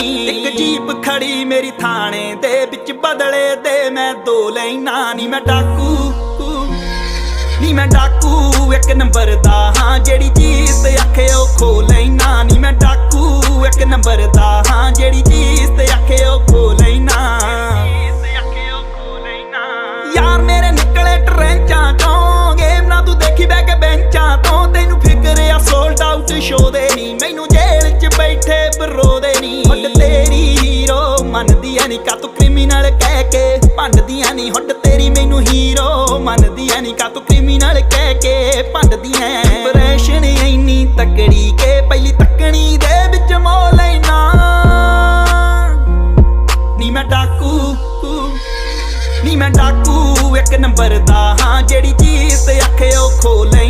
ਇੱਕ ਜੀਪ ਖੜੀ ਮੇਰੀ ਥਾਣੇ ਦੇ ਵਿੱਚ, ਬਦਲੇ ਦੇ ਮੈਂ 2 ਲੈਣਾ ਨੀ। ਮੈਂ ਡਾਕੂ ਨੀ, ਮੈਂ ਡਾਕੂ 1 ਨੰਬਰ ਦਾ ਹਾਂ, ਜਿਹੜੀ ਚੀਜ਼ ਤੇ ਆਖੇ ਉਹ ਖੋ ਲੈਣਾ ਨੀ। ਮੈਂ ਡਾਕੂ 1 ਨੰਬਰ ਦਾ ਹਾਂ, ਜਿਹੜੀ ਚੀਜ਼ ਤੇ ਆਖੇ ਉਹ ਖੋ ਲੈਣਾ। ਯਾਰ ਮੇਰੇ ਨਿਕਲੇ ਟਰੈਂਚਾਂ ਚੋਂ, ਗੇਮ ਨਾ ਤੂੰ ਦੇਖੀ ਬਹਿ ਕੇ ਬੈਂਚਾਂ ਤੋਂ। ਤੈਨੂੰ ਫਿਕਰ ਆ ਸੋਲਡ ਆਊਟ ਸ਼ੋ ਦੇ ਨੀ, ਮੈਨੂੰ ਜੇਲ੍ਹ 'ਚ ਬੈਠੇ ਬਰੋ ਦੇ ਨੀ। ਹੁੱਡ ਤੇਰੀ ਹੀਰੋ ਮੰਨਦੀਆਂ ਨੀ, ਕਾ ਤੂੰ ਕ੍ਰਿਮੀਨਲ ਕਹਿ ਕੇ ਭੰਡਦੀਆਂ ਨੀ। ਹੁੱਡ ਤੇਰੀ ਮੈਨੂੰ ਹੀਰੋ ਮੰਨਦੀਆਂ ਨੀ, ਕਾ ਤੂੰ ਕ੍ਰਿਮੀਨਲ ਕਹਿ ਕੇ ਭੰਡਦੀਆਂ। ਇੰਪ੍ਰੈਸ਼ਨ ਇੰਨੀ ਤਕੜੀ ਕੇ ਪਹਿਲੀ ਤੱਕਣੀ ਦੇ ਵਿੱਚ ਮੋਹ ਲੈਣਾ ਨੀ। ਮੈਂ ਡਾਕੂ ਨੀ, ਮੈਂ ਡਾਕੂ 1 ਨੰਬਰ ਦਾ ਹਾਂ, ਜਿਹੜੀ ਚੀਜ਼ ਤੇ ਆਖੇ ਉਹ ਖੋ ਲੈ